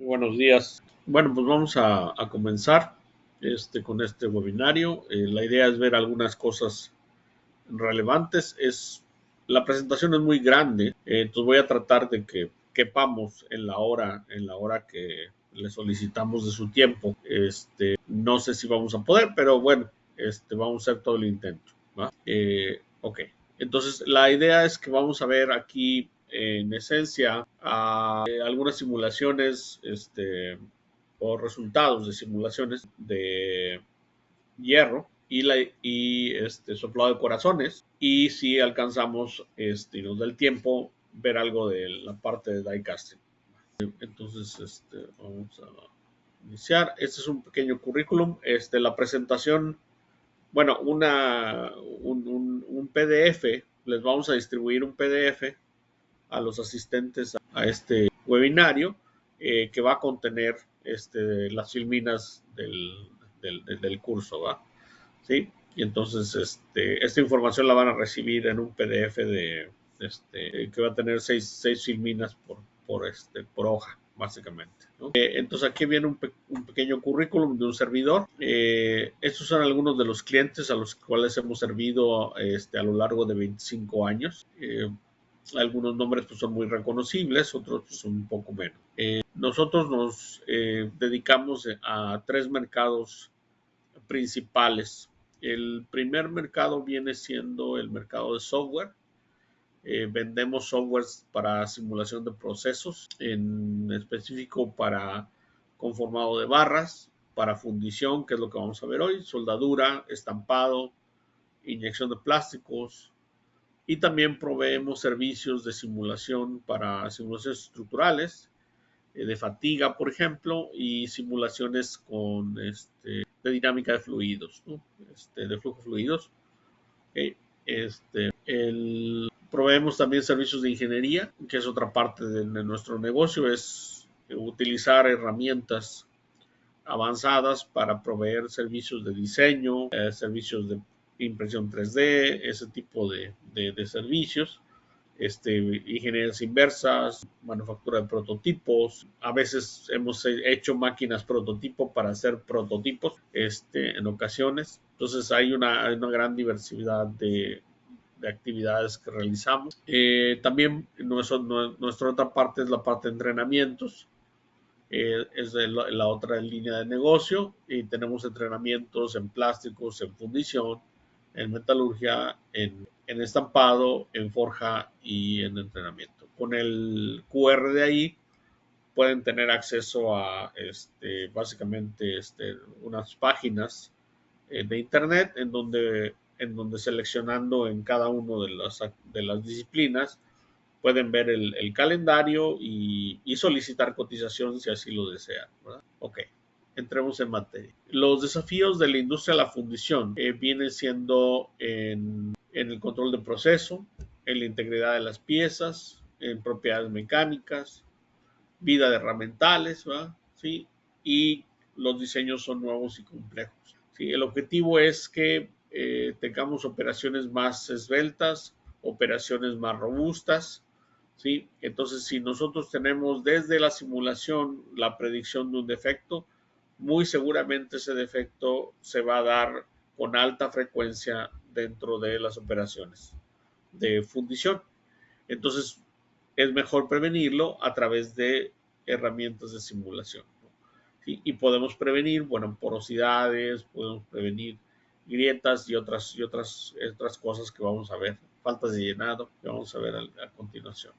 Buenos días. Bueno, pues vamos a comenzar con este webinario. La idea es ver algunas cosas relevantes. La presentación es muy grande, entonces voy a tratar de que quepamos en la hora que le solicitamos de su tiempo. No sé si vamos a poder, pero bueno, vamos a hacer todo el intento, ¿va? Ok. Entonces, la idea es que vamos a ver aquí, en esencia, algunas simulaciones, o resultados de simulaciones de hierro y soplado de corazones. Y si alcanzamos, y nos da el tiempo, ver algo de la parte de die casting. Entonces, vamos a iniciar. Este es un pequeño currículum. La presentación, bueno, un PDF. Les vamos a distribuir un PDF a los asistentes a este webinario, que va a contener las filminas del curso, ¿va? ¿Sí? Y entonces esta información la van a recibir en un PDF que va a tener seis filminas por hoja, básicamente, ¿no? Entonces aquí viene un pequeño currículum de un servidor. Estos son algunos de los clientes a los cuales hemos servido a lo largo de 25 años. Algunos nombres pues, son muy reconocibles, otros pues, son un poco menos. Nosotros nos dedicamos a tres mercados principales. El primer mercado viene siendo el mercado de software. Vendemos softwares para simulación de procesos, en específico para conformado de barras, para fundición, que es lo que vamos a ver hoy, soldadura, estampado, inyección de plásticos, y también proveemos servicios de simulación para simulaciones estructurales, de fatiga, por ejemplo, y simulaciones de dinámica de fluidos, ¿no? De flujo fluidos. Okay. Proveemos también servicios de ingeniería, que es otra parte de nuestro negocio, es utilizar herramientas avanzadas para proveer servicios de diseño, servicios de impresión 3D, ese tipo de servicios. Ingenierías inversas, manufactura de prototipos. A veces hemos hecho máquinas prototipo para hacer prototipos, en ocasiones. Entonces hay una gran diversidad de actividades que realizamos. También nuestra otra parte es la parte de entrenamientos. Es la otra línea de negocio, y tenemos entrenamientos en plásticos, en fundición, en metalurgia, en estampado, en forja y en entrenamiento. Con el QR de ahí pueden tener acceso a básicamente unas páginas de internet en donde seleccionando en cada una de las disciplinas pueden ver el calendario y solicitar cotización si así lo desean, ¿verdad? Ok, entremos en materia. Los desafíos de la industria de la fundición vienen siendo en el control de proceso, en la integridad de las piezas, en propiedades mecánicas, vida de herramientales, ¿verdad? ¿Sí? Y los diseños son nuevos y complejos. ¿Sí? El objetivo es que tengamos operaciones más esbeltas, operaciones más robustas. ¿Sí? Entonces, si nosotros tenemos desde la simulación la predicción de un defecto, muy seguramente ese defecto se va a dar con alta frecuencia dentro de las operaciones de fundición. Entonces, es mejor prevenirlo a través de herramientas de simulación, ¿no? ¿Sí? Y podemos prevenir, bueno, porosidades, podemos prevenir grietas y otras cosas que vamos a ver, faltas de llenado que vamos a ver a continuación.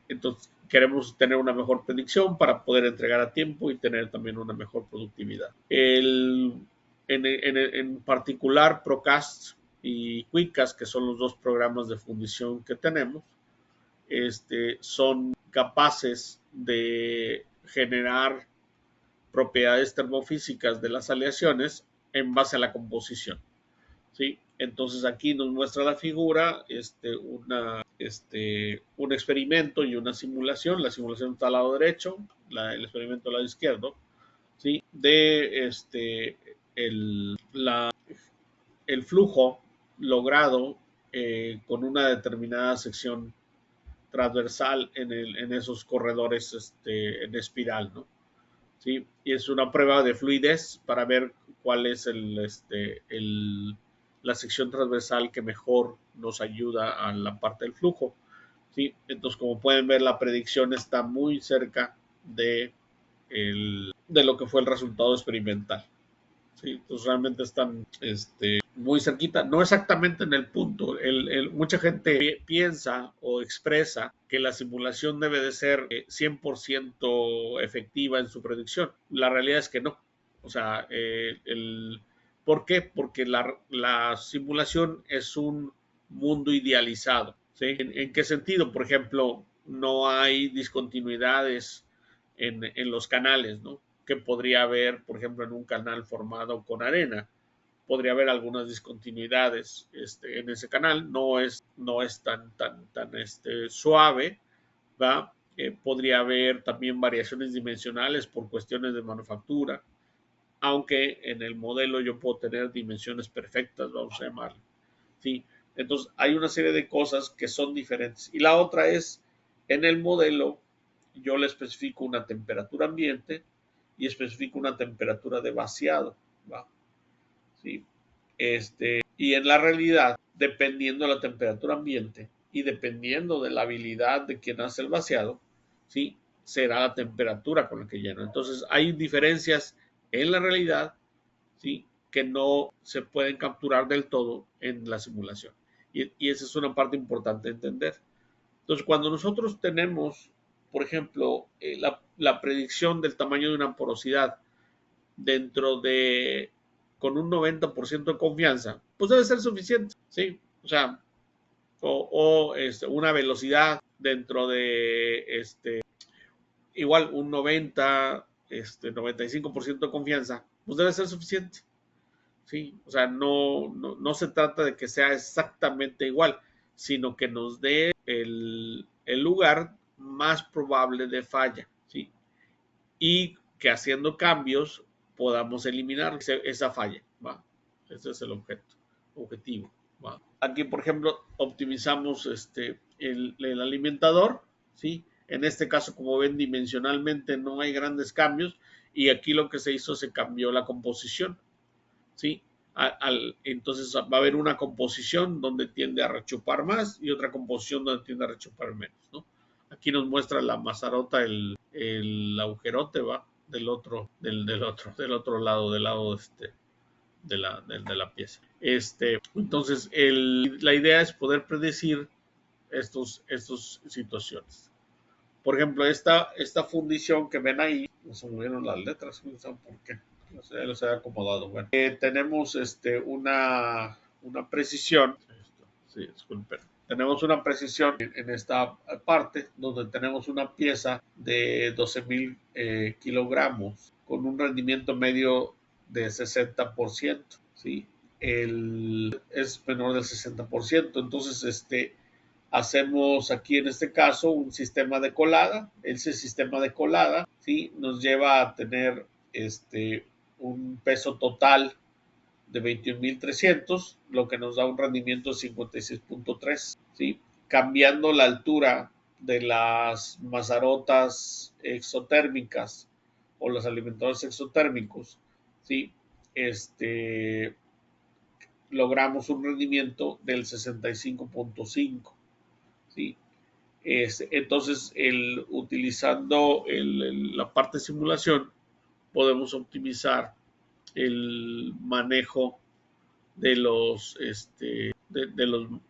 Entonces queremos tener una mejor predicción para poder entregar a tiempo y tener también una mejor productividad. En particular, Procast y Quickcast, que son los dos programas de fundición que tenemos, son capaces de generar propiedades termofísicas de las aleaciones en base a la composición. ¿Sí? Entonces aquí nos muestra la figura, un experimento y una simulación. La simulación está al lado derecho, el experimento al lado izquierdo, ¿sí? De el flujo logrado con una determinada sección transversal en esos corredores en espiral, ¿no? ¿Sí? Y es una prueba de fluidez para ver cuál es la sección transversal que mejor nos ayuda a la parte del flujo. ¿Sí? Entonces, como pueden ver, la predicción está muy cerca de lo que fue el resultado experimental. ¿Sí? Entonces, realmente están muy cerquita, no exactamente en el punto. Mucha gente piensa o expresa que la simulación debe de ser 100% efectiva en su predicción. La realidad es que no. O sea, ¿por qué? Porque la simulación es un mundo idealizado. ¿Sí? ¿En qué sentido? Por ejemplo, no hay discontinuidades en los canales, ¿no? Que podría haber, por ejemplo, en un canal formado con arena. Podría haber algunas discontinuidades en ese canal, no es tan suave, ¿va? Podría haber también variaciones dimensionales por cuestiones de manufactura, aunque en el modelo yo puedo tener dimensiones perfectas, vamos a llamarlo, ¿sí? Entonces hay una serie de cosas que son diferentes. Y la otra es, en el modelo yo le especifico una temperatura ambiente y especifico una temperatura de vaciado, ¿va? ¿Sí? Y en la realidad, dependiendo de la temperatura ambiente y dependiendo de la habilidad de quien hace el vaciado, ¿sí? Será la temperatura con la que llena. Entonces, hay diferencias en la realidad, ¿sí? Que no se pueden capturar del todo en la simulación. Y esa es una parte importante de entender. Entonces, cuando nosotros tenemos, por ejemplo, la predicción del tamaño de una porosidad dentro de, con un 90% de confianza, pues debe ser suficiente, ¿sí? O sea, una velocidad dentro de, igual un 95% de confianza, pues debe ser suficiente, ¿sí? O sea, no se trata de que sea exactamente igual, sino que nos dé el lugar más probable de falla, ¿sí? Y que haciendo cambios podamos eliminar esa falla, ¿va? Ese es el objetivo, ¿va? Aquí, por ejemplo, optimizamos el alimentador, ¿sí? En este caso, como ven, dimensionalmente no hay grandes cambios y aquí lo que se hizo, se cambió la composición, ¿sí? Entonces va a haber una composición donde tiende a rechupar más y otra composición donde tiende a rechupar menos, ¿no? Aquí nos muestra la mazarota, el agujerote, va del otro lado, del lado de la pieza. Entonces, la idea es poder predecir estas situaciones. Por ejemplo, esta fundición que ven ahí, no se movieron las letras, no saben por qué, no sé, los he acomodado. Bueno, tenemos una precisión, sí, disculpen. Tenemos una precisión en esta parte donde tenemos una pieza de 12,000 kilogramos con un rendimiento medio de 60%, ¿sí? Es menor del 60%, entonces hacemos aquí en este caso un sistema de colada. Ese sistema de colada, ¿sí? Nos lleva a tener un peso total de 21,300, lo que nos da un rendimiento de 56,3, ¿sí? Cambiando la altura de las mazarotas exotérmicas o los alimentadores exotérmicos, ¿sí? Logramos un rendimiento del 65,5, ¿sí? Entonces, utilizando la parte de simulación, podemos optimizar el manejo de los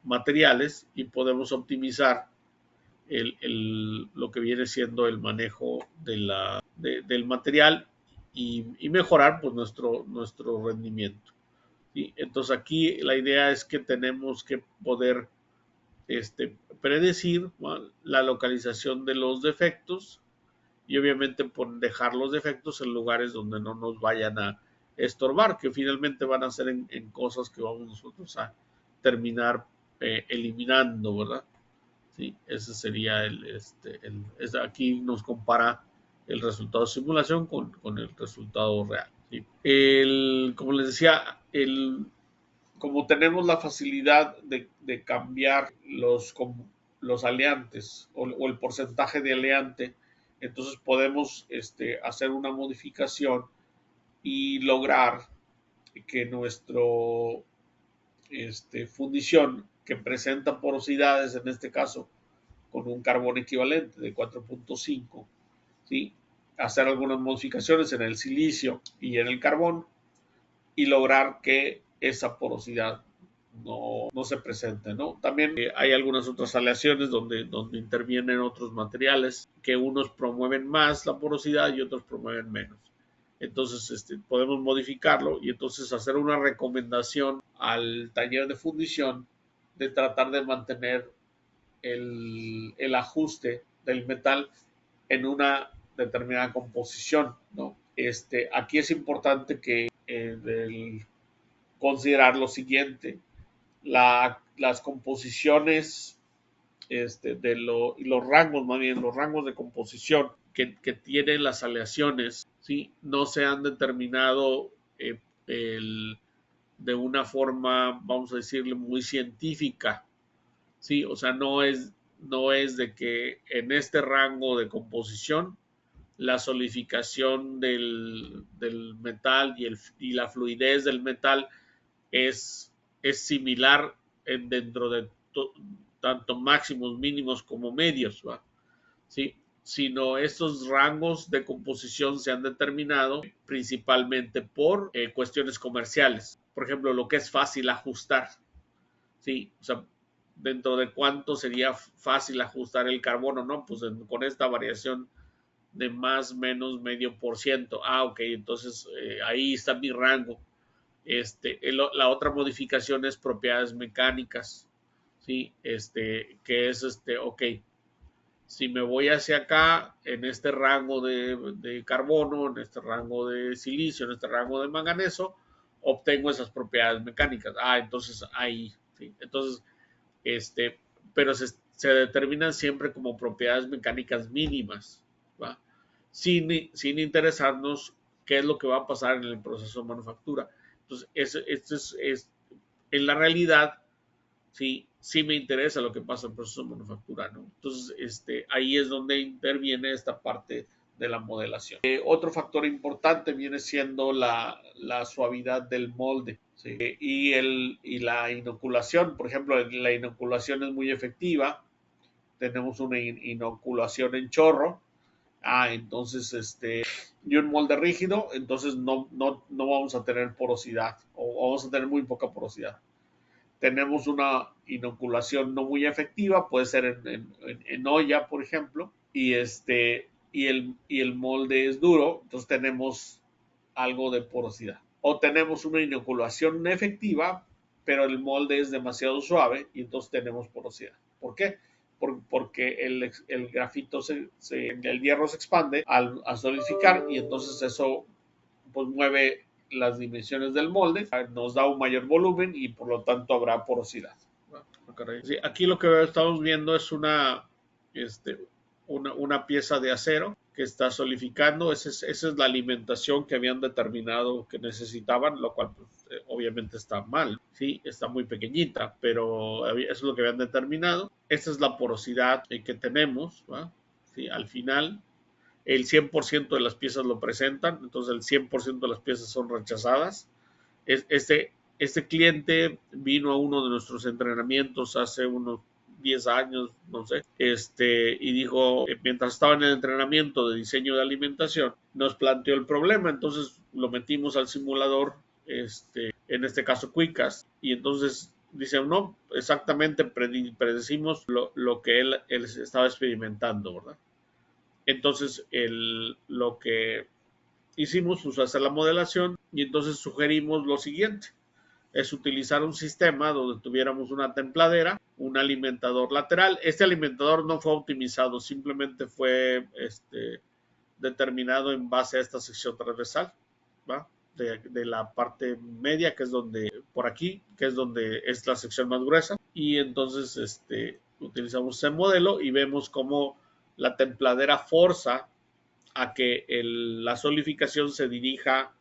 materiales y podemos optimizar lo que viene siendo el manejo del material y mejorar pues nuestro rendimiento. ¿Sí? Entonces aquí la idea es que tenemos que poder predecir, ¿no?, la localización de los defectos y obviamente dejar los defectos en lugares donde no nos vayan a estorbar, que finalmente van a ser en cosas que vamos nosotros a terminar eliminando, ¿verdad? Sí, ese sería aquí nos compara el resultado de simulación con el resultado real, ¿sí? Como les decía, como tenemos la facilidad de cambiar los aleantes o el porcentaje de aleante, entonces podemos hacer una modificación y lograr que nuestro fundición, que presenta porosidades, en este caso con un carbón equivalente de 4.5, ¿sí? Hacer algunas modificaciones en el silicio y en el carbón y lograr que esa porosidad no se presente, ¿no? También hay algunas otras aleaciones donde intervienen otros materiales que unos promueven más la porosidad y otros promueven menos. Entonces podemos modificarlo y entonces hacer una recomendación al taller de fundición de tratar de mantener el ajuste del metal en una determinada composición, ¿no? Aquí es importante que considerar lo siguiente: las composiciones y los rangos, más bien los rangos de composición que tienen las aleaciones, ¿sí? No se han determinado de una forma, vamos a decirle, muy científica, ¿sí? O sea, no es de que en este rango de composición la solidificación del metal y la fluidez del metal es similar dentro de tanto máximos, mínimos como medios, ¿va? ¿Sí? Sino estos rangos de composición se han determinado principalmente por cuestiones comerciales. Por ejemplo, lo que es fácil ajustar, ¿sí? O sea, dentro de cuánto sería fácil ajustar el carbono, ¿no? Pues con esta variación de más menos medio por ciento. Ah, ok, entonces ahí está mi rango. La otra modificación es propiedades mecánicas, ¿sí? Que es ok, si me voy hacia acá, en este rango de carbono, en este rango de silicio, en este rango de manganeso, obtengo esas propiedades mecánicas. Ah, entonces ahí, ¿sí? Entonces, pero se determinan siempre como propiedades mecánicas mínimas, ¿va? Sin interesarnos qué es lo que va a pasar en el proceso de manufactura. Entonces, esto en la realidad, sí me interesa lo que pasa en el proceso de manufactura, ¿no? Entonces, ahí es donde interviene esta parte de la modelación. Otro factor importante viene siendo la suavidad del molde, ¿sí? Y la inoculación. Por ejemplo, la inoculación es muy efectiva. Tenemos una inoculación en chorro. Entonces, y un molde rígido, entonces no vamos a tener porosidad o vamos a tener muy poca porosidad. Tenemos una inoculación no muy efectiva, puede ser en olla, por ejemplo, y el molde es duro, entonces tenemos algo de porosidad. O tenemos una inoculación efectiva, pero el molde es demasiado suave y entonces tenemos porosidad. ¿Por qué? Porque el grafito, el hierro se expande al solidificar y entonces eso pues mueve las dimensiones del molde, nos da un mayor volumen y por lo tanto habrá porosidad. Sí, aquí lo que estamos viendo es una pieza de acero que está solidificando. Esa es la alimentación que habían determinado que necesitaban, lo cual pues, obviamente está mal, ¿sí? Está muy pequeñita, pero eso es lo que habían determinado. Esta es la porosidad que tenemos, ¿va? ¿Sí? Al final, el 100% de las piezas lo presentan, entonces el 100% de las piezas son rechazadas. Este cliente vino a uno de nuestros entrenamientos hace unos 10 años, no sé, y dijo, mientras estaba en el entrenamiento de diseño de alimentación, nos planteó el problema, entonces lo metimos al simulador, en este caso Quickcast, y entonces dice, no, exactamente predecimos lo que él estaba experimentando, ¿verdad? Entonces, lo que hicimos fue hacer la modelación y entonces sugerimos lo siguiente: es utilizar un sistema donde tuviéramos una templadera, un alimentador lateral. Este alimentador no fue optimizado, simplemente fue determinado en base a esta sección transversal, ¿va? De la parte media, que es por aquí, que es donde es la sección más gruesa. Y entonces utilizamos ese modelo y vemos cómo la templadera forza a que la solidificación se dirija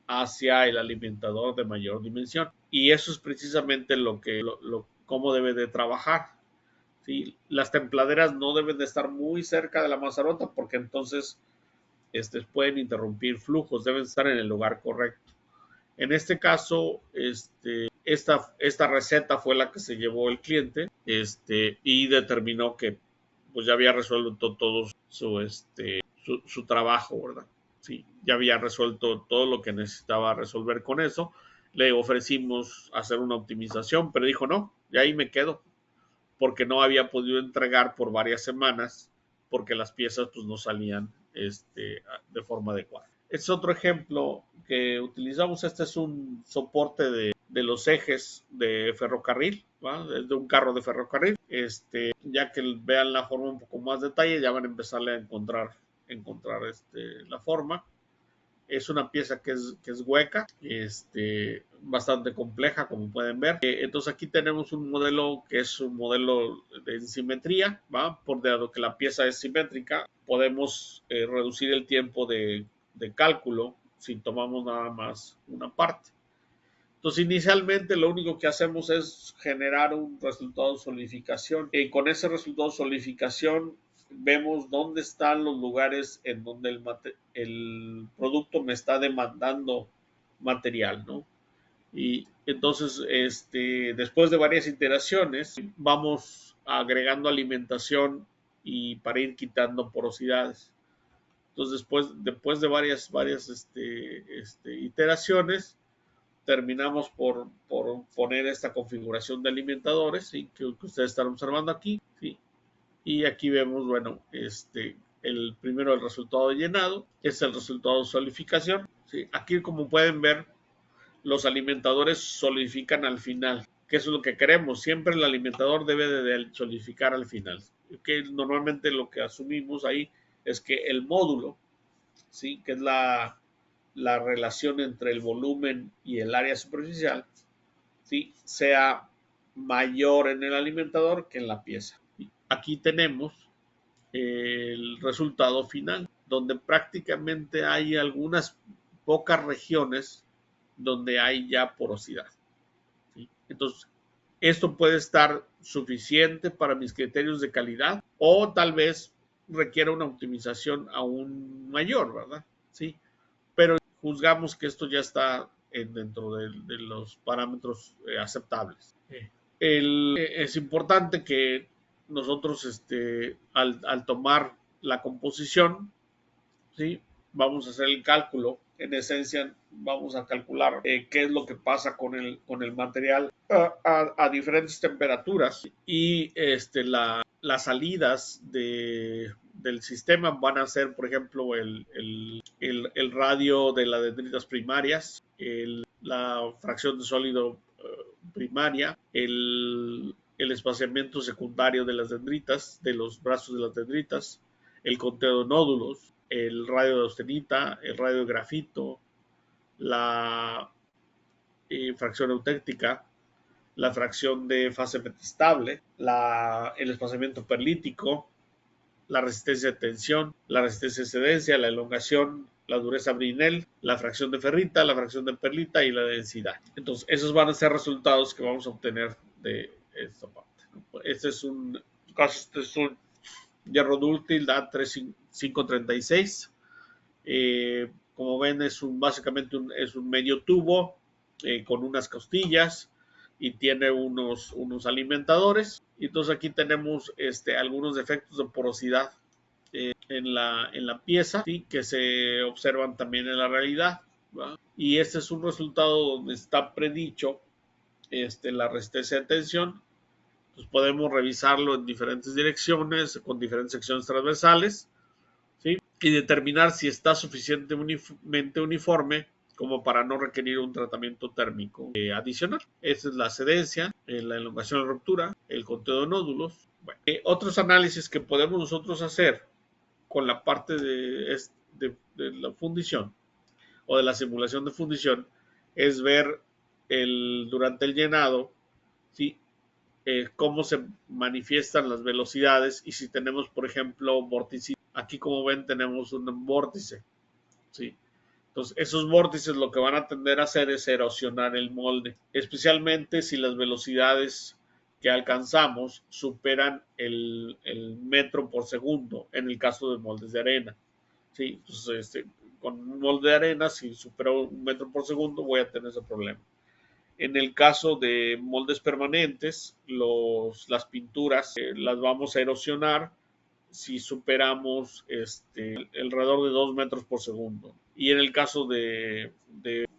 hacia el alimentador de mayor dimensión. Y eso es precisamente cómo debe de trabajar. ¿sí? Las templaderas no deben de estar muy cerca de la mazarota porque entonces pueden interrumpir flujos, deben estar en el lugar correcto. En este caso, esta receta fue la que se llevó el cliente y determinó que pues ya había resuelto todo su trabajo, ¿verdad? Sí, ya había resuelto todo lo que necesitaba resolver con eso. Le ofrecimos hacer una optimización, pero dijo no, y ahí me quedo, porque no había podido entregar por varias semanas, porque las piezas pues no salían de forma adecuada. Este es otro ejemplo que utilizamos. Este es un soporte de los ejes de ferrocarril, ¿va? De un carro de ferrocarril. Ya que vean la forma un poco más detalle, ya van a empezarle a encontrar la forma. Es una pieza que es hueca, bastante compleja, como pueden ver. Entonces aquí tenemos un modelo que es un modelo de simetría, ¿va? Por dado que la pieza es simétrica, podemos reducir el tiempo de cálculo si tomamos nada más una parte. Entonces, inicialmente lo único que hacemos es generar un resultado de solidificación. Y con ese resultado de solidificación vemos dónde están los lugares en donde el producto me está demandando material, ¿no? Y entonces, después de varias iteraciones, vamos agregando alimentación y para ir quitando porosidades. Entonces, después de varias iteraciones, terminamos por poner esta configuración de alimentadores, ¿sí? que ustedes están observando aquí, ¿sí? Y aquí vemos, bueno, el resultado de llenado, es el resultado de solidificación, ¿sí? Aquí, como pueden ver, los alimentadores solidifican al final, que eso es lo que queremos. Siempre el alimentador debe de solidificar al final, que normalmente lo que asumimos ahí es que el módulo, ¿sí? Que es la relación entre el volumen y el área superficial, ¿sí? Sea mayor en el alimentador que en la pieza. Aquí tenemos el resultado final, donde prácticamente hay algunas pocas regiones donde hay ya porosidad, ¿sí? Entonces, esto puede estar suficiente para mis criterios de calidad o tal vez requiera una optimización aún mayor, ¿verdad? Sí, pero juzgamos que esto ya está dentro de los parámetros aceptables. Es importante que nosotros, al tomar la composición, ¿sí? Vamos a hacer el cálculo. En esencia, vamos a calcular qué es lo que pasa con el material a diferentes temperaturas y las salidas del sistema van a ser, por ejemplo, el radio de las dendritas primarias, la fracción de sólido primaria, el espaciamiento secundario de las dendritas, de los brazos de las dendritas, el conteo de nódulos, el radio de austenita, el radio de grafito, la fracción eutéctica, la fracción de fase metastable, el espaciamiento perlítico, la resistencia de tensión, la resistencia de excedencia, la elongación, la dureza Brinell, la fracción de ferrita, la fracción de perlita y la densidad. Entonces, esos van a ser resultados que vamos a obtener de esta parte. Este es un hierro dúctil DAT 3536. Como ven, básicamente es un medio tubo con unas costillas y tiene unos alimentadores. Y entonces aquí tenemos algunos defectos de porosidad en la pieza, ¿sí? Que se observan también en la realidad, ¿va? Y este es un resultado donde está predicho la resistencia de tensión. Pues podemos revisarlo en diferentes direcciones, con diferentes secciones transversales, ¿sí? Y determinar si está suficientemente uniforme como para no requerir un tratamiento térmico adicional. Esta es la excedencia, la elongación de ruptura, el conteo de nódulos. Bueno, otros análisis que podemos nosotros hacer con la parte de la fundición o de la simulación de fundición es ver durante el llenado, ¿sí? Cómo se manifiestan las velocidades y si tenemos, por ejemplo, vórtices. Aquí, como ven, tenemos un vórtice, ¿sí? Entonces, esos vórtices lo que van a tender a hacer es erosionar el molde, especialmente si las velocidades que alcanzamos superan el metro por segundo en el caso de moldes de arena. ¿Sí? Entonces, con un molde de arena, si supero un metro por segundo, voy a tener ese problema. En el caso de moldes permanentes, las pinturas las vamos a erosionar si superamos alrededor de 2 metros por segundo. Y en el caso de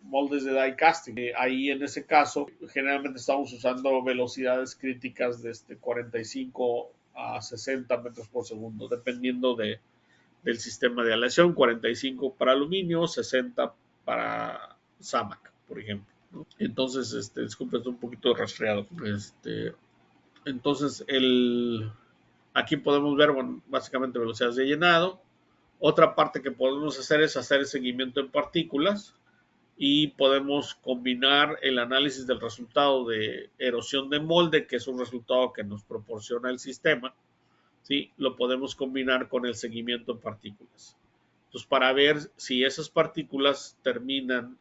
moldes de die casting, ahí en ese caso generalmente estamos usando velocidades críticas de 45 a 60 metros por segundo, dependiendo del sistema de aleación. 45 para aluminio, 60 para SAMAC, por ejemplo, ¿no? Entonces, disculpe, estoy un poquito resfriado. Entonces, aquí podemos ver, bueno, básicamente velocidades de llenado. Otra parte que podemos hacer es hacer el seguimiento en partículas y podemos combinar el análisis del resultado de erosión de molde, que es un resultado que nos proporciona el sistema, ¿sí? Lo podemos combinar con el seguimiento en partículas. Entonces, para ver si esas partículas terminan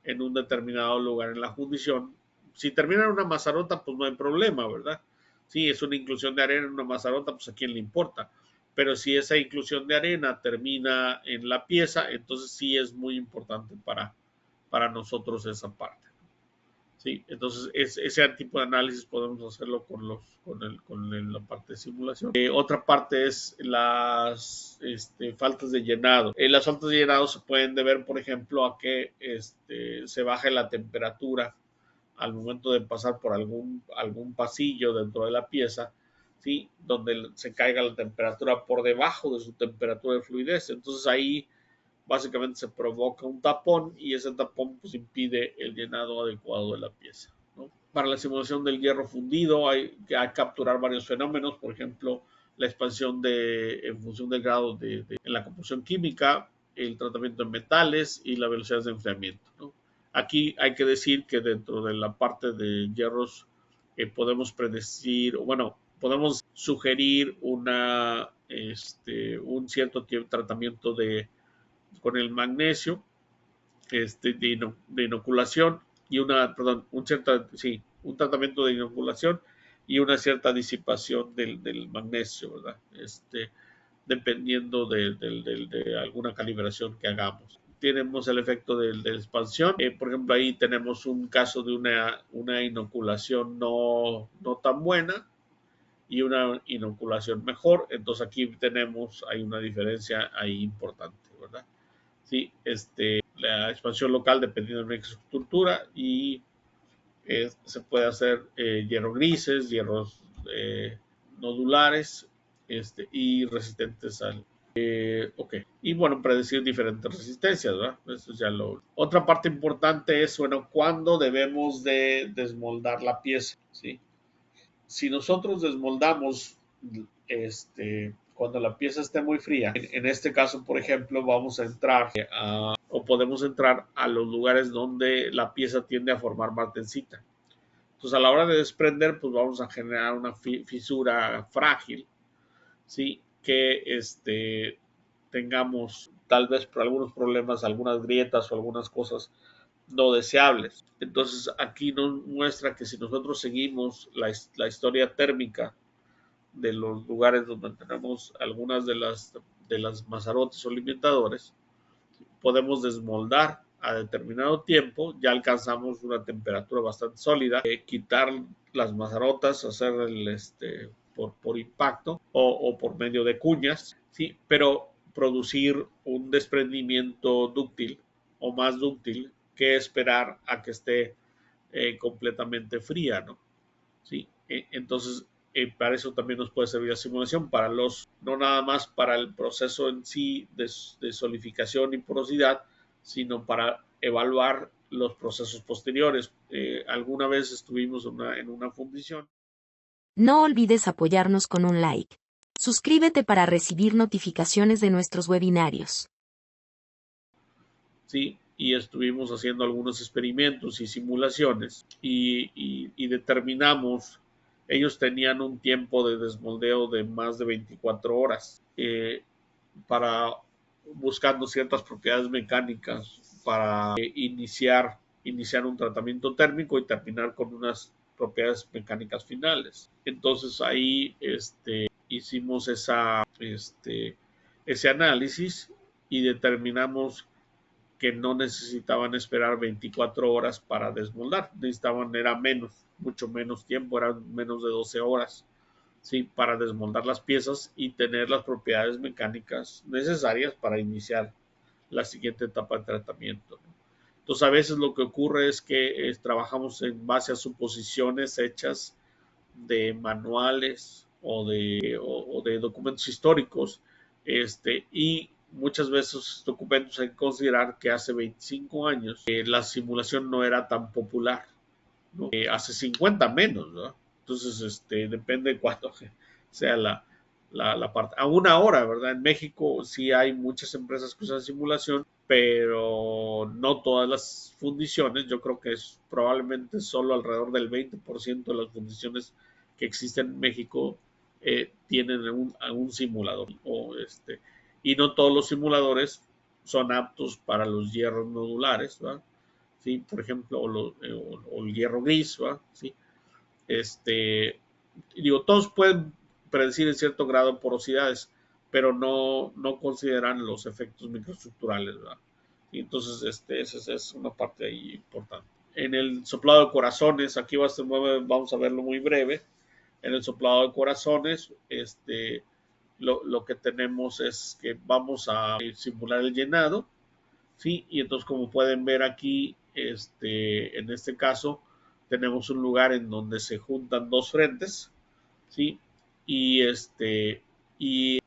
en un determinado lugar en la fundición. Si termina en una mazarota, pues no hay problema, ¿verdad? Si es una inclusión de arena en una mazarota, pues a quién le importa. Pero si esa inclusión de arena termina en la pieza, entonces sí es muy importante para nosotros esa parte. ¿Sí? Entonces ese tipo de análisis podemos hacerlo con la parte de simulación. Otra parte es las faltas de llenado. Las faltas de llenado se pueden deber, por ejemplo, a que se baje la temperatura al momento de pasar por algún pasillo dentro de la pieza, ¿sí? Donde se caiga la temperatura por debajo de su temperatura de fluidez. Entonces ahí básicamente se provoca un tapón y ese tapón pues impide el llenado adecuado de la pieza, ¿no? Para la simulación del hierro fundido hay que capturar varios fenómenos, por ejemplo, la expansión en función del grado en la composición química, el tratamiento de metales y la velocidad de enfriamiento, ¿no? Aquí hay que decir que dentro de la parte de hierros podemos predecir, bueno, podemos sugerir un cierto tratamiento con el magnesio de inoculación y un tratamiento de inoculación y una cierta disipación del magnesio, ¿verdad? Dependiendo de alguna calibración que hagamos. Tenemos el efecto de expansión. Por ejemplo, ahí tenemos un caso de una inoculación no tan buena y una inoculación mejor. Entonces aquí hay una diferencia ahí importante, ¿verdad? Sí, la expansión local dependiendo de la estructura y se puede hacer hierro grises, hierros nodulares y resistentes al. Ok, y bueno, predecir diferentes resistencias, ¿verdad? Eso ya Otra parte importante es, bueno, ¿cuándo debemos de desmoldar la pieza? ¿Sí? Si nosotros desmoldamos cuando la pieza esté muy fría, en este caso, por ejemplo, vamos a entrar o podemos entrar a los lugares donde la pieza tiende a formar martensita. Entonces, a la hora de desprender, pues vamos a generar una fisura frágil, ¿sí? Que tengamos tal vez por algunos problemas, algunas grietas o algunas cosas no deseables. Entonces, aquí nos muestra que si nosotros seguimos la historia térmica de los lugares donde tenemos algunas de las mazarotes o limitadores, podemos desmoldar a determinado tiempo, ya alcanzamos una temperatura bastante sólida, quitar las mazarotas, hacer por impacto o por medio de cuñas, ¿sí? Pero producir un desprendimiento dúctil o más dúctil que esperar a que esté completamente fría, ¿no? ¿Sí? Entonces, para eso también nos puede servir la simulación, no nada más para el proceso en sí de solidificación y porosidad, sino para evaluar los procesos posteriores. Alguna vez estuvimos en una fundición. No olvides apoyarnos con un like. Suscríbete para recibir notificaciones de nuestros webinarios. Sí, y estuvimos haciendo algunos experimentos y simulaciones y determinamos, ellos tenían un tiempo de desmoldeo de más de 24 horas buscando ciertas propiedades mecánicas para iniciar un tratamiento térmico y terminar con unas propiedades mecánicas finales. Entonces ahí hicimos ese análisis y determinamos que no necesitaban esperar 24 horas para desmoldar, era mucho menos tiempo, eran menos de 12 horas, ¿sí? Para desmoldar las piezas y tener las propiedades mecánicas necesarias para iniciar la siguiente etapa de tratamiento, ¿no? Entonces a veces lo que ocurre es que trabajamos en base a suposiciones hechas de manuales o de documentos históricos, y muchas veces esos documentos hay que considerar que hace 25 años la simulación no era tan popular, ¿no? Hace 50 menos, ¿no? Entonces, depende de cuánto sea la parte. Aún ahora, ¿verdad? En México sí hay muchas empresas que usan simulación, pero no todas las fundiciones. Yo creo que es probablemente solo alrededor del 20% de las fundiciones que existen en México tienen un simulador. Y no todos los simuladores son aptos para los hierros nodulares, ¿verdad? ¿Sí? Por ejemplo, o el hierro gris, ¿va? ¿Sí? Todos pueden predecir en cierto grado porosidades, pero no consideran los efectos microestructurales, ¿verdad? Y entonces, esa es una parte ahí importante. En el soplado de corazones, aquí vamos a verlo muy breve. En el soplado de corazones, lo que tenemos es que vamos a simular el llenado, ¿sí? Y entonces, como pueden ver aquí, en este caso, tenemos un lugar en donde se juntan dos frentes, ¿sí? Y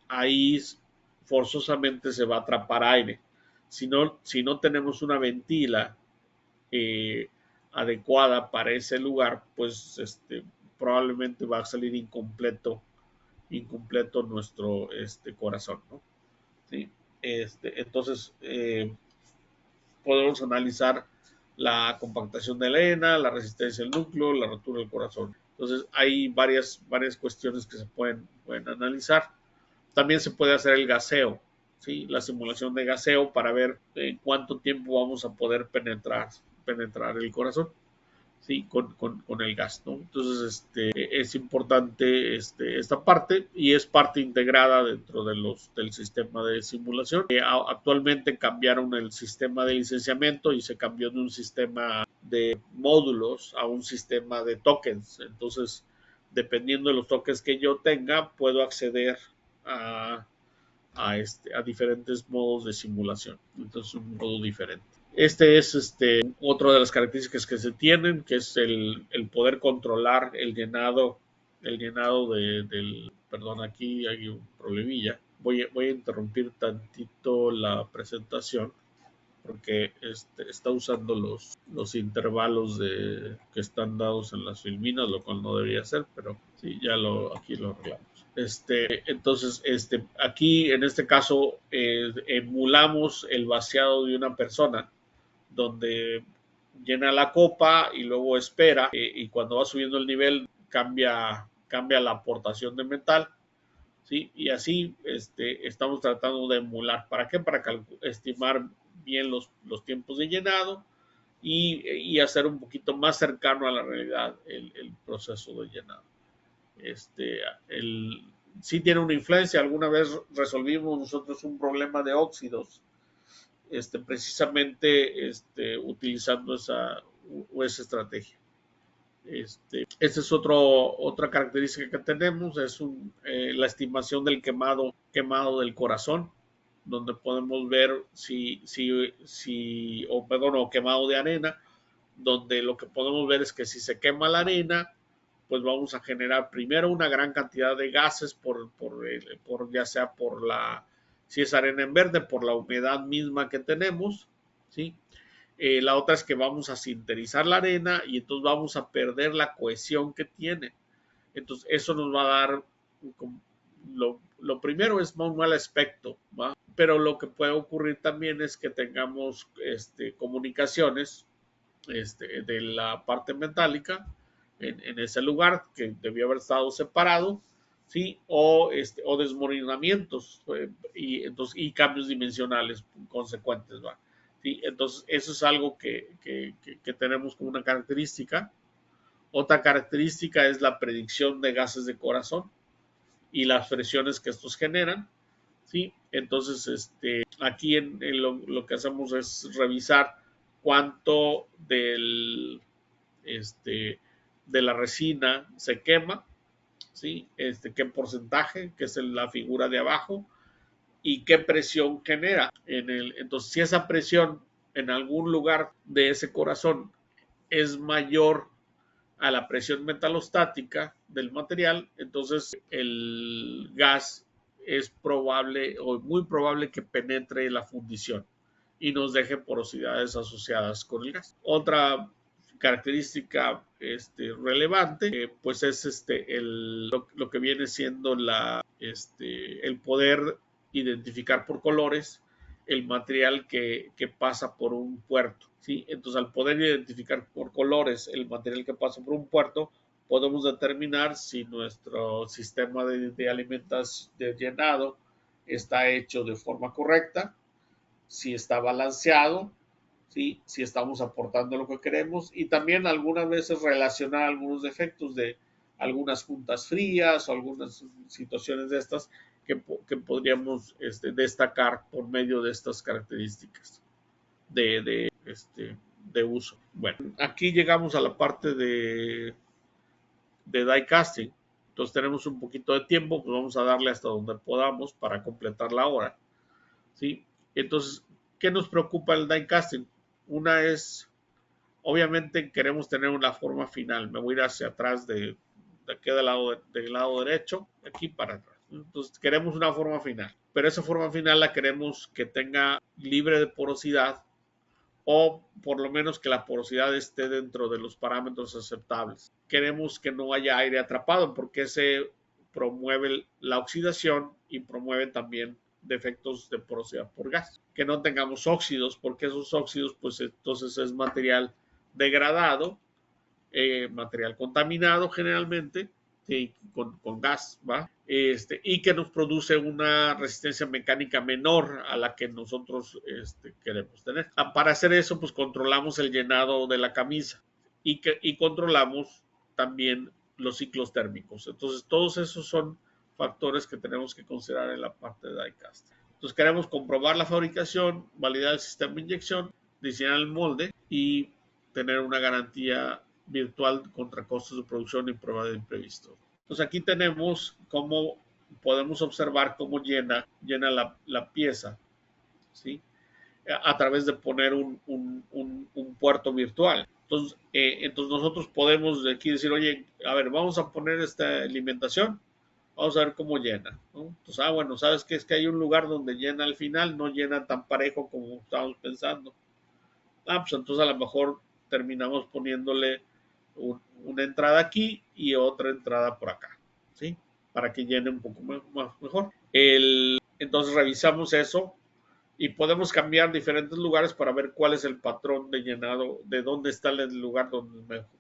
ahí forzosamente se va a atrapar aire. Si no tenemos una ventila eh, adecuada para ese lugar, pues probablemente va a salir incompleto nuestro corazón, ¿no? ¿Sí? Entonces, podemos analizar la compactación de la arena, la resistencia del núcleo, la rotura del corazón. Entonces, hay varias cuestiones que se pueden analizar. También se puede hacer el gaseo, ¿sí? La simulación de gaseo para ver en cuánto tiempo vamos a poder penetrar el corazón, ¿sí? Con el gas, ¿no? Entonces, es importante esta parte y es parte integrada dentro del sistema de simulación. Actualmente cambiaron el sistema de licenciamiento y se cambió de un sistema de módulos a un sistema de tokens. Entonces, dependiendo de los tokens que yo tenga, puedo acceder a diferentes modos de simulación. Entonces, un modo diferente. Este es otra de las características que se tienen, que es el poder controlar el llenado del, perdón, aquí hay un problemilla. Voy a interrumpir tantito la presentación porque está usando los intervalos que están dados en las filminas, lo cual no debería ser, pero sí, aquí lo arreglamos. Entonces, aquí en este caso emulamos el vaciado de una persona donde llena la copa y luego espera y cuando va subiendo el nivel cambia la aportación de metal, ¿sí? Y así estamos tratando de emular. ¿Para qué? Para estimar bien los tiempos de llenado y hacer un poquito más cercano a la realidad el proceso de llenado. Sí tiene una influencia. Alguna vez resolvimos nosotros un problema de óxidos precisamente utilizando esa estrategia. Esta es otra característica que tenemos, es la estimación del quemado del corazón, donde podemos ver o quemado de arena, donde lo que podemos ver es que si se quema la arena, pues vamos a generar primero una gran cantidad de gases ya sea si es arena en verde, por la humedad misma que tenemos, ¿sí? La otra es que vamos a sinterizar la arena y entonces vamos a perder la cohesión que tiene. Entonces eso nos va a dar, lo primero es un mal aspecto, ¿va? Pero lo que puede ocurrir también es que tengamos comunicaciones de la parte metálica en ese lugar que debió haber estado separado, ¿sí? O desmoronamientos y cambios dimensionales consecuentes, ¿va? ¿Sí? Entonces, eso es algo que tenemos como una característica. Otra característica es la predicción de gases de corazón y las presiones que estos generan, ¿sí? Entonces, aquí lo que hacemos es revisar cuánto de la resina se quema, ¿sí? Qué porcentaje, que es la figura de abajo, y qué presión genera. Entonces, si esa presión en algún lugar de ese corazón es mayor a la presión metalostática del material, entonces el gas es probable o muy probable que penetre la fundición y nos deje porosidades asociadas con el gas. Otra característica relevante, pues es lo que viene siendo el poder identificar por colores el material que pasa por un puerto, ¿sí? Entonces, al poder identificar por colores el material que pasa por un puerto, podemos determinar si nuestro sistema de alimentación de llenado está hecho de forma correcta, si está balanceado, ¿sí? Si estamos aportando lo que queremos, y también algunas veces relacionar algunos defectos de algunas juntas frías o algunas situaciones de estas que podríamos destacar por medio de estas características de uso. Bueno, aquí llegamos a la parte de die casting. Entonces tenemos un poquito de tiempo, pues vamos a darle hasta donde podamos para completar la hora, ¿sí? Entonces, ¿qué nos preocupa el die casting? Una es, obviamente queremos tener una forma final. Me voy a ir hacia atrás de aquí del lado derecho, aquí para atrás. Entonces queremos una forma final, pero esa forma final la queremos que tenga libre de porosidad, o por lo menos que la porosidad esté dentro de los parámetros aceptables. Queremos que no haya aire atrapado porque se promueve la oxidación y promueve también defectos de porosidad por gas. Que no tengamos óxidos porque esos óxidos pues entonces es material degradado, material contaminado generalmente, sí, con gas, ¿va? Y que nos produce una resistencia mecánica menor a la que nosotros queremos tener. Para hacer eso, pues controlamos el llenado de la camisa y controlamos también los ciclos térmicos. Entonces, todos esos son factores que tenemos que considerar en la parte de diecast. Entonces, queremos comprobar la fabricación, validar el sistema de inyección, diseñar el molde y tener una garantía virtual contra costos de producción y prueba de imprevisto. Entonces aquí tenemos cómo podemos observar cómo llena la pieza, ¿sí? A través de poner un puerto virtual. Entonces nosotros podemos aquí decir, oye, a ver, vamos a poner esta alimentación, vamos a ver cómo llena, ¿no? Entonces, bueno, ¿sabes qué? Es que hay un lugar donde llena al final, no llena tan parejo como estábamos pensando. Pues entonces a lo mejor terminamos poniéndole una entrada aquí y otra entrada por acá, ¿sí? Para que llene un poco mejor. Entonces revisamos eso y podemos cambiar diferentes lugares para ver cuál es el patrón de llenado, de dónde está el lugar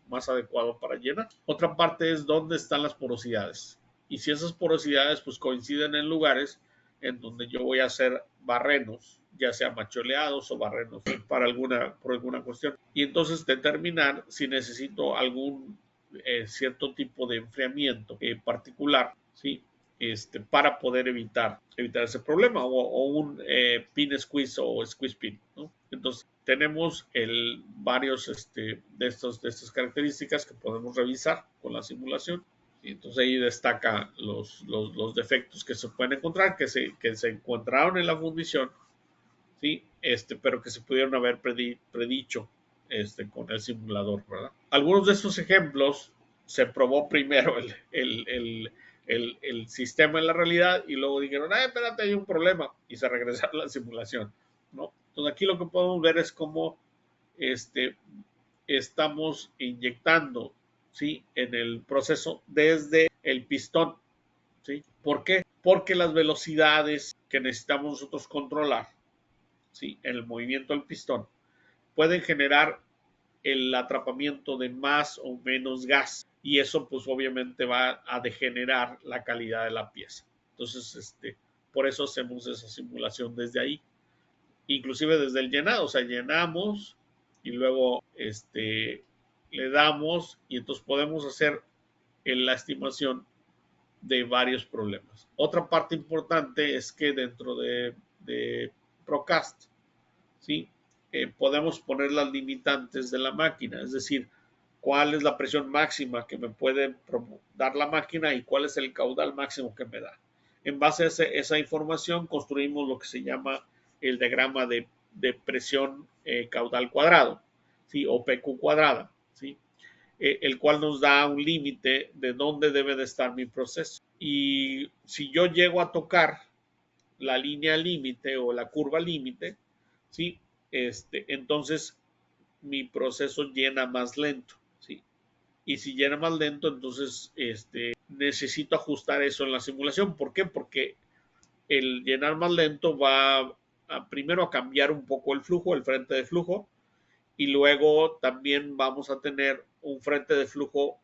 más adecuado para llenar. Otra parte es dónde están las porosidades. Y si esas porosidades pues coinciden en lugares en donde yo voy a hacer barrenos, ya sea macholeados o barrenos por alguna cuestión. Y entonces determinar si necesito algún cierto tipo de enfriamiento particular, ¿sí? Para poder evitar ese problema, o un pin squeeze o squeeze pin, ¿no? Entonces tenemos varios de estas características que podemos revisar con la simulación. Y entonces ahí destaca los defectos que se pueden encontrar, que se encontraron en la fundición, ¿sí? Pero que se pudieron haber predicho con el simulador, ¿verdad? Algunos de estos ejemplos se probó primero el sistema en la realidad y luego dijeron, espérate, hay un problema, y se regresaron a la simulación, ¿no? Entonces aquí lo que podemos ver es cómo estamos inyectando, ¿sí? En el proceso desde el pistón, ¿sí? ¿Por qué? Porque las velocidades que necesitamos nosotros controlar, ¿sí? En el movimiento del pistón pueden generar el atrapamiento de más o menos gas, y eso pues obviamente va a degenerar la calidad de la pieza. Entonces, por eso hacemos esa simulación desde ahí, inclusive desde el llenado, o sea, llenamos y luego le damos y entonces podemos hacer la estimación de varios problemas. Otra parte importante es que dentro de Procast, ¿sí? Podemos poner las limitantes de la máquina, es decir, cuál es la presión máxima que me puede dar la máquina y cuál es el caudal máximo que me da. En base a esa información construimos lo que se llama el diagrama de presión caudal cuadrado, ¿sí? O PQ cuadrada, ¿sí? El cual nos da un límite de dónde debe de estar mi proceso. Y si yo llego a tocar la línea límite o la curva límite, ¿sí? Entonces mi proceso llena más lento, ¿sí? Y si llena más lento, entonces necesito ajustar eso en la simulación. ¿Por qué? Porque el llenar más lento va primero a cambiar un poco el flujo, el frente de flujo, y luego también vamos a tener un frente de flujo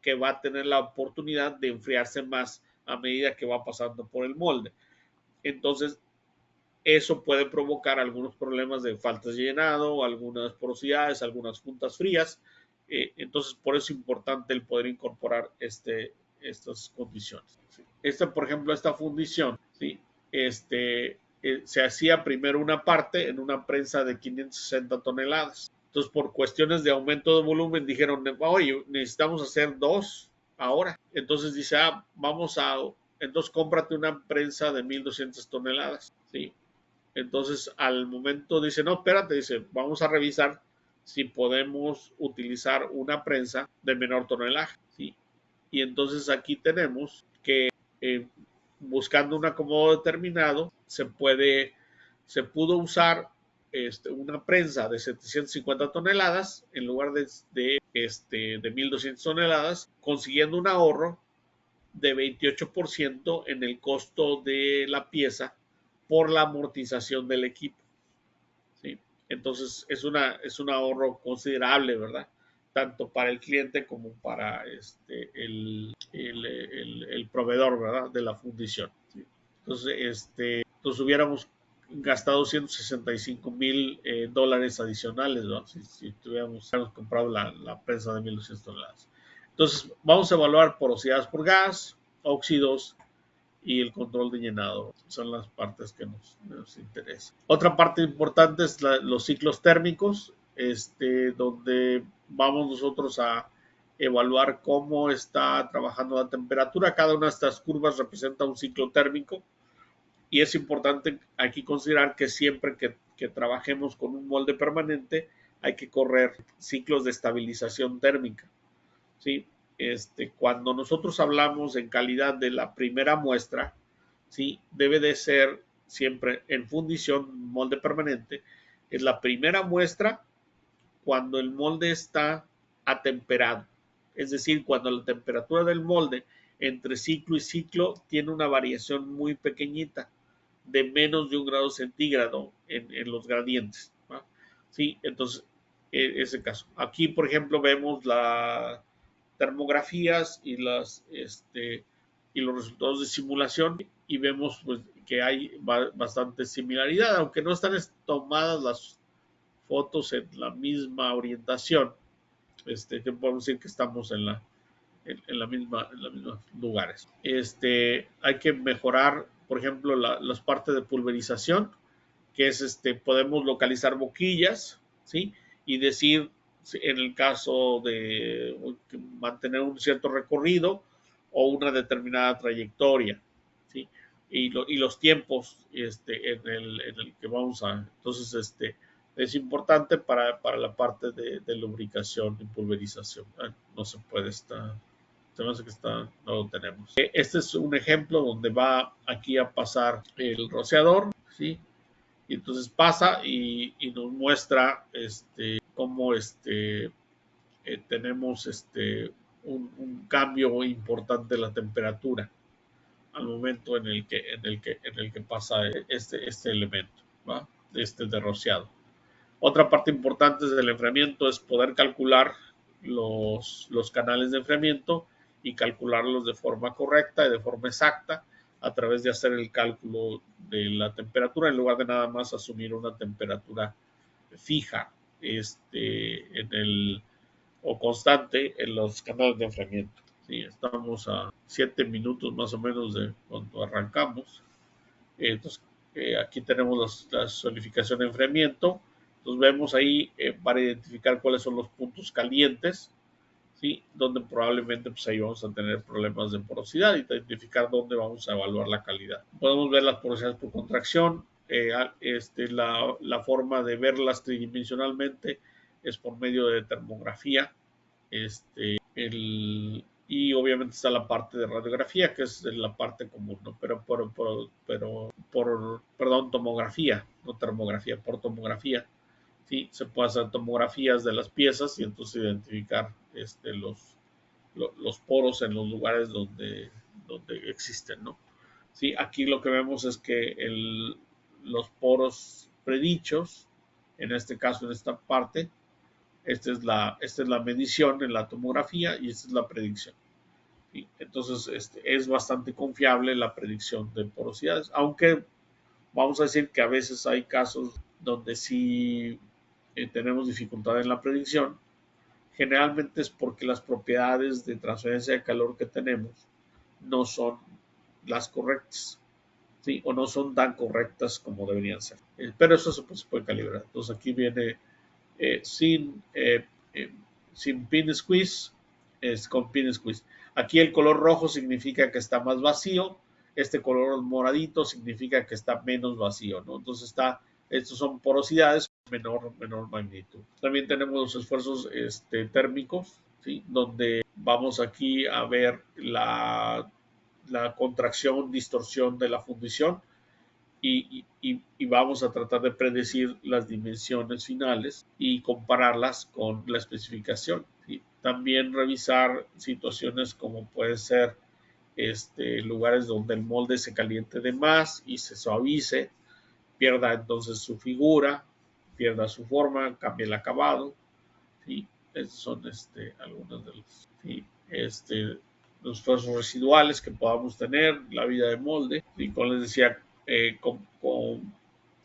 que va a tener la oportunidad de enfriarse más a medida que va pasando por el molde. Entonces, eso puede provocar algunos problemas de faltas de llenado, algunas porosidades, algunas juntas frías. Entonces, por eso es importante el poder incorporar estas condiciones. Por ejemplo, esta fundición, ¿sí? Se hacía primero una parte en una prensa de 560 toneladas. Entonces, por cuestiones de aumento de volumen, dijeron, oye, necesitamos hacer dos ahora. Entonces dice, entonces cómprate una prensa de 1200 toneladas, ¿sí? Entonces, al momento dice, no, espérate, dice, vamos a revisar si podemos utilizar una prensa de menor tonelaje, ¿sí? Y entonces aquí tenemos que buscando un acomodo determinado, se pudo usar una prensa de 750 toneladas en lugar de 1200 toneladas, consiguiendo un ahorro de 28% en el costo de la pieza por la amortización del equipo, ¿sí? Entonces es un ahorro considerable, ¿verdad? Tanto para el cliente como para el proveedor, ¿verdad? De la fundición, ¿sí? Entonces hubiéramos gastado $165,000 adicionales, ¿no? Si hubiéramos comprado la prensa de 1200 toneladas. Entonces, vamos a evaluar porosidades por gas, óxidos y el control de llenado. Son las partes que nos interesan. Otra parte importante es los ciclos térmicos, donde vamos nosotros a evaluar cómo está trabajando la temperatura. Cada una de estas curvas representa un ciclo térmico y es importante aquí considerar que siempre que trabajemos con un molde permanente hay que correr ciclos de estabilización térmica, ¿sí? Cuando nosotros hablamos en calidad de la primera muestra, ¿sí? Debe de ser siempre en fundición, molde permanente, es la primera muestra cuando el molde está atemperado, es decir, cuando la temperatura del molde entre ciclo y ciclo tiene una variación muy pequeñita, de menos de 1 grado centígrado en los gradientes, ¿no? Sí, entonces, ese caso. Aquí, por ejemplo, vemos las termografías y los resultados de simulación y vemos pues, que hay bastante similaridad, aunque no están tomadas las fotos en la misma orientación. Que podemos decir que estamos en la misma lugares. Hay que mejorar, por ejemplo, las partes de pulverización, que es podemos localizar boquillas, ¿sí? Y decir, en el caso de mantener un cierto recorrido o una determinada trayectoria, ¿sí? Y los tiempos en el que vamos a. Entonces, es importante para la parte de lubricación y pulverización. No se puede estar. Se me hace que no lo tenemos. Este es un ejemplo donde va aquí a pasar el rociador, ¿sí? Y entonces pasa y nos muestra cómo tenemos un cambio importante de la temperatura al momento en el que pasa este elemento, ¿va? De rociado. Otra parte importante del enfriamiento es poder calcular los canales de enfriamiento y calcularlos de forma correcta y de forma exacta a través de hacer el cálculo de la temperatura en lugar de nada más asumir una temperatura fija o constante en los canales de enfriamiento. Sí, estamos a 7 minutos más o menos de cuando arrancamos. Entonces, aquí tenemos la solidificación de enfriamiento. Entonces vemos ahí para identificar cuáles son los puntos calientes, ¿sí? Donde probablemente pues ahí vamos a tener problemas de porosidad y identificar dónde vamos a evaluar la calidad. Podemos ver las porosidades por contracción. La forma de verlas tridimensionalmente es por medio de termografía. Y obviamente está la parte de radiografía, que es la parte común, ¿no? Pero perdón, tomografía, no termografía, por tomografía. ¿Sí? Se puede hacer tomografías de las piezas y entonces identificar los poros en los lugares donde existen, ¿no? ¿Sí? Aquí lo que vemos es que los poros predichos, en este caso, en esta parte, esta es la medición en la tomografía y esta es la predicción. ¿Sí? Entonces, es bastante confiable la predicción de porosidades, aunque vamos a decir que a veces hay casos donde sí tenemos dificultad en la predicción. Generalmente es porque las propiedades de transferencia de calor que tenemos no son las correctas, ¿sí? O no son tan correctas como deberían ser. Pero eso se puede calibrar. Entonces aquí viene sin pin squeeze, es con pin squeeze. Aquí el color rojo significa que está más vacío, este color moradito significa que está menos vacío, ¿no? Entonces estos son porosidades menor magnitud. También tenemos los esfuerzos térmicos, ¿sí? Donde vamos aquí a ver la contracción, distorsión de la fundición y vamos a tratar de predecir las dimensiones finales y compararlas con la especificación. ¿Sí? También revisar situaciones como puede ser lugares donde el molde se caliente de más y se suavice, pierda entonces su figura, pierda su forma, cambie el acabado. ¿Sí? Esos son algunos de los, ¿sí? Los esfuerzos residuales que podamos tener, la vida de molde. Y como les decía,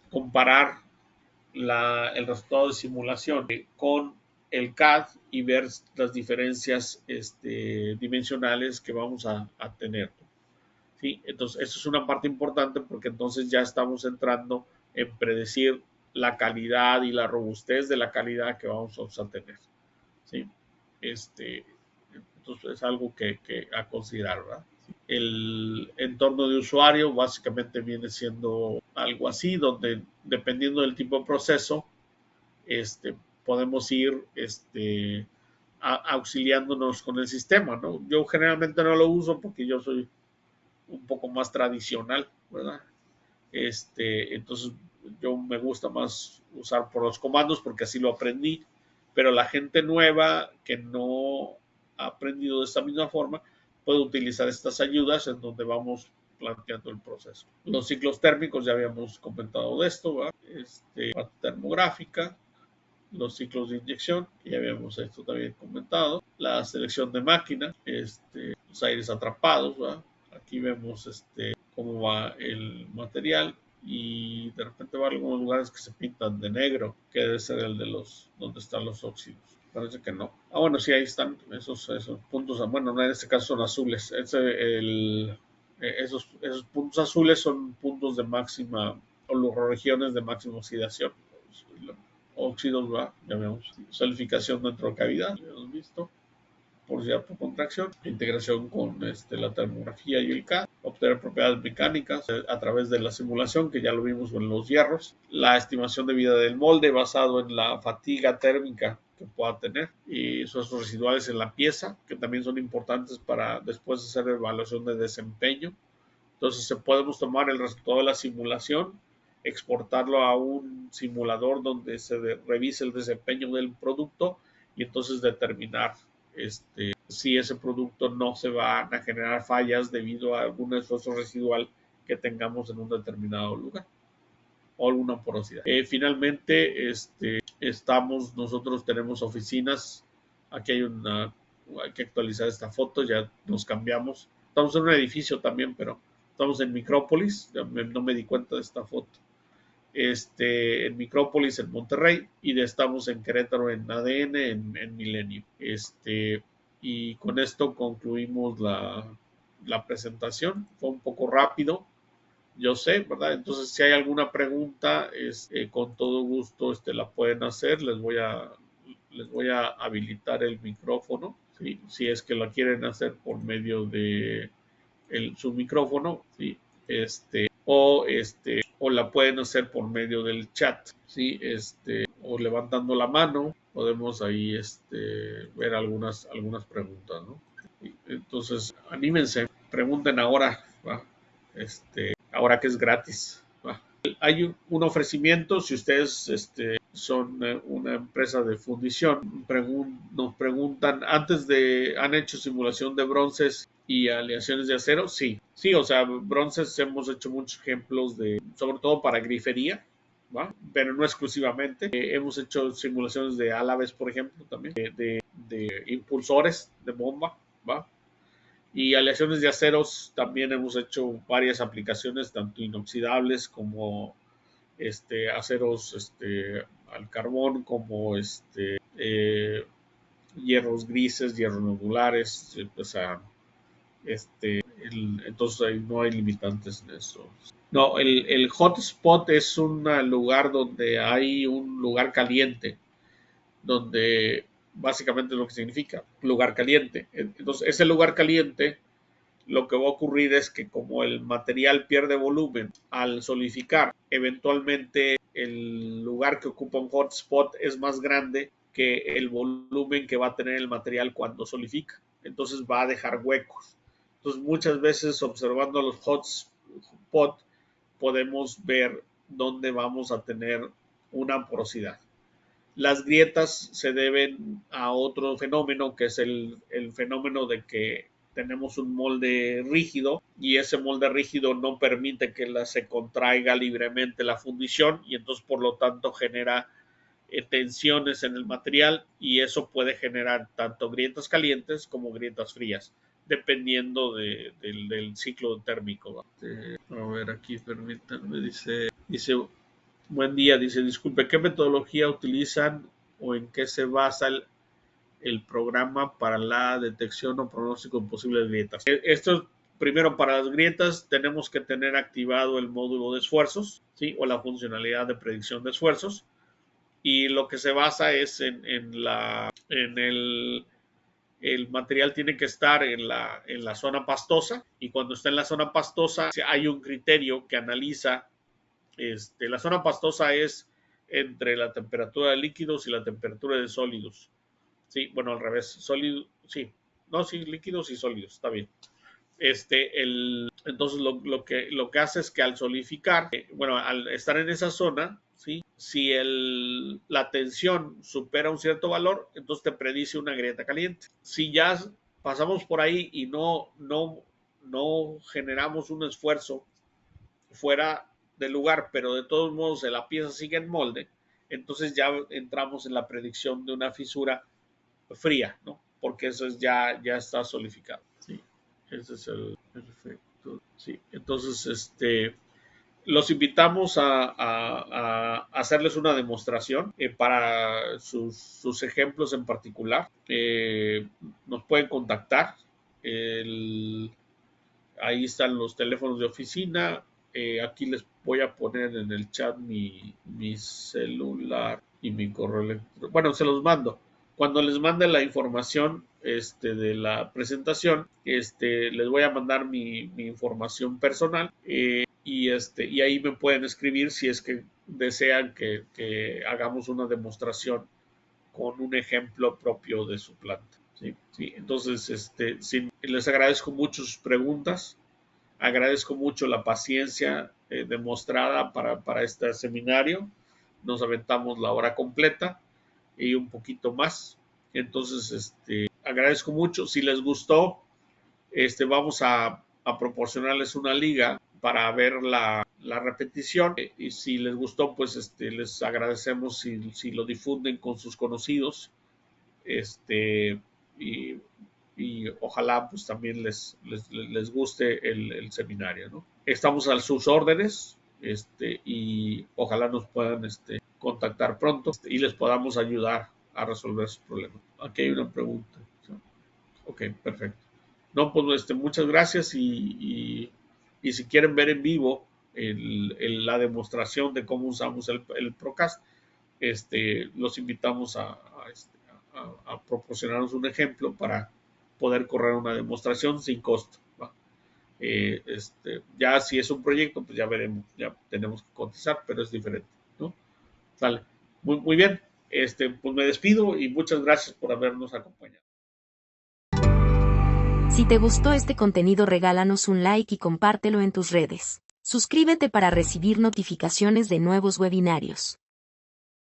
comparar el resultado de simulación con el CAD y ver las diferencias dimensionales que vamos a tener. ¿Sí? Entonces, eso es una parte importante porque entonces ya estamos entrando en predecir la calidad y la robustez de la calidad que vamos a tener. ¿Sí? Entonces, es algo que a considerar, ¿verdad? El entorno de usuario básicamente viene siendo algo así, donde dependiendo del tipo de proceso, podemos ir auxiliándonos con el sistema, ¿no? Yo generalmente no lo uso porque yo soy un poco más tradicional, ¿verdad? Entonces yo me gusta más usar por los comandos porque así lo aprendí, pero la gente nueva que no ha aprendido de esta misma forma puede utilizar estas ayudas en donde vamos planteando el proceso. Los ciclos térmicos ya habíamos comentado de esto, ¿verdad? Parte termográfica, los ciclos de inyección, que ya habíamos esto también comentado, la selección de máquina, los aires atrapados, ¿verdad? Aquí vemos cómo va el material y de repente va a algunos lugares que se pintan de negro, que debe ser el de donde están los óxidos. Parece que no. Ah, bueno, sí, ahí están esos puntos. Bueno, no, en este caso son azules. Esos puntos azules son puntos de máxima o regiones de máxima oxidación. Óxidos, ¿va? Ya vemos. Solidificación dentro de cavidad, ya hemos visto. Porosidad por contracción, integración con la termografía y el CAD, obtener propiedades mecánicas a través de la simulación, que ya lo vimos en los hierros, la estimación de vida del molde basado en la fatiga térmica que pueda tener y esos residuales en la pieza, que también son importantes para después hacer evaluación de desempeño. Entonces podemos tomar el resultado de la simulación, exportarlo a un simulador donde se revise el desempeño del producto y entonces determinar si ese producto no se van a generar fallas debido a algún esfuerzo residual que tengamos en un determinado lugar o alguna porosidad. Finalmente, nosotros tenemos oficinas. Aquí hay que actualizar esta foto, ya nos cambiamos. Estamos en un edificio también, pero estamos en Micrópolis, no me di cuenta de esta foto. en Micrópolis, en Monterrey, y estamos en Querétaro, en ADN, en Milenio. Y con esto concluimos la presentación. Fue un poco rápido, yo sé, ¿verdad? Entonces, si hay alguna pregunta, con todo gusto la pueden hacer. Les voy a habilitar el micrófono, ¿sí? Si es que la quieren hacer por medio de su micrófono, ¿sí? O la pueden hacer por medio del chat, ¿sí? O levantando la mano, podemos ahí ver algunas preguntas, ¿no? Entonces, anímense, pregunten ahora, ¿va? Ahora que es gratis, ¿va? Hay un ofrecimiento, si ustedes son una empresa de fundición, nos preguntan, ¿han hecho simulación de bronces y aleaciones de acero? Sí, sí, o sea, bronces hemos hecho muchos ejemplos sobre todo para grifería, ¿va? Pero no exclusivamente. Hemos hecho simulaciones de álabes, por ejemplo, también, de impulsores de bomba, ¿va? Y aleaciones de aceros también hemos hecho varias aplicaciones, tanto inoxidables como aceros al carbón, como hierros grises, hierros nodulares, o sea, entonces ahí no hay limitantes en eso. No, el hotspot es un lugar donde hay un lugar caliente, donde básicamente lo que significa lugar caliente. Entonces, ese lugar caliente, lo que va a ocurrir es que como el material pierde volumen al solidificar, eventualmente el lugar que ocupa un hotspot es más grande que el volumen que va a tener el material cuando solidifica. Entonces va a dejar huecos. Entonces muchas veces observando los hotspots podemos ver dónde vamos a tener una porosidad. Las grietas se deben a otro fenómeno, que es el fenómeno de que tenemos un molde rígido y ese molde rígido no permite que se contraiga libremente la fundición y entonces por lo tanto genera tensiones en el material y eso puede generar tanto grietas calientes como grietas frías, dependiendo del ciclo térmico. A ver, aquí permítanme, dice buen día, dice, disculpe, ¿qué metodología utilizan o en qué se basa el programa para la detección o pronóstico de posibles grietas? Esto, primero, para las grietas tenemos que tener activado el módulo de esfuerzos, ¿sí? O la funcionalidad de predicción de esfuerzos. Y lo que se basa es en el material tiene que estar en la zona pastosa y cuando está en la zona pastosa hay un criterio que analiza. La zona pastosa es entre la temperatura de líquidos y la temperatura de sólidos. Sí, bueno, al revés. Sólidos, sí. No, sí, líquidos y sólidos, está bien. Entonces lo que hace es que al solidificar, bueno, al estar en esa zona, ¿sí? Si la tensión supera un cierto valor, entonces te predice una grieta caliente. Si ya pasamos por ahí y no generamos un esfuerzo fuera del lugar, pero de todos modos la pieza sigue en molde, entonces ya entramos en la predicción de una fisura fría, ¿no? Porque eso ya está solidificado. Sí, ese es el efecto. Sí, entonces, los invitamos a hacerles una demostración para sus ejemplos en particular. Nos pueden contactar. Ahí están los teléfonos de oficina. Aquí les voy a poner en el chat mi celular y mi correo electrónico. Bueno, se los mando. Cuando les mande la información de la presentación, les voy a mandar mi información personal y ahí me pueden escribir si es que desean que hagamos una demostración con un ejemplo propio de su planta. Sí, sí. Entonces, les agradezco mucho sus preguntas, agradezco mucho la paciencia demostrada para este seminario. Nos aventamos la hora completa y un poquito más. Entonces, agradezco mucho. Si les gustó, vamos a proporcionarles una liga para ver la repetición. Y si les gustó, pues les agradecemos si lo difunden con sus conocidos. Y, y ojalá pues también les guste el seminario, ¿no? Estamos a sus órdenes y ojalá nos puedan contactar pronto y les podamos ayudar a resolver sus problemas. Aquí hay una pregunta. Ok, perfecto. No, pues muchas gracias y si quieren ver en vivo la demostración de cómo usamos el Procast, los invitamos a proporcionarnos un ejemplo para poder correr una demostración sin costo. ¿Va? Ya si es un proyecto, pues ya veremos, ya tenemos que cotizar, pero es diferente, ¿no? Vale, muy bien, pues me despido y muchas gracias por habernos acompañado. Si te gustó este contenido, regálanos un like y compártelo en tus redes. Suscríbete para recibir notificaciones de nuevos webinarios.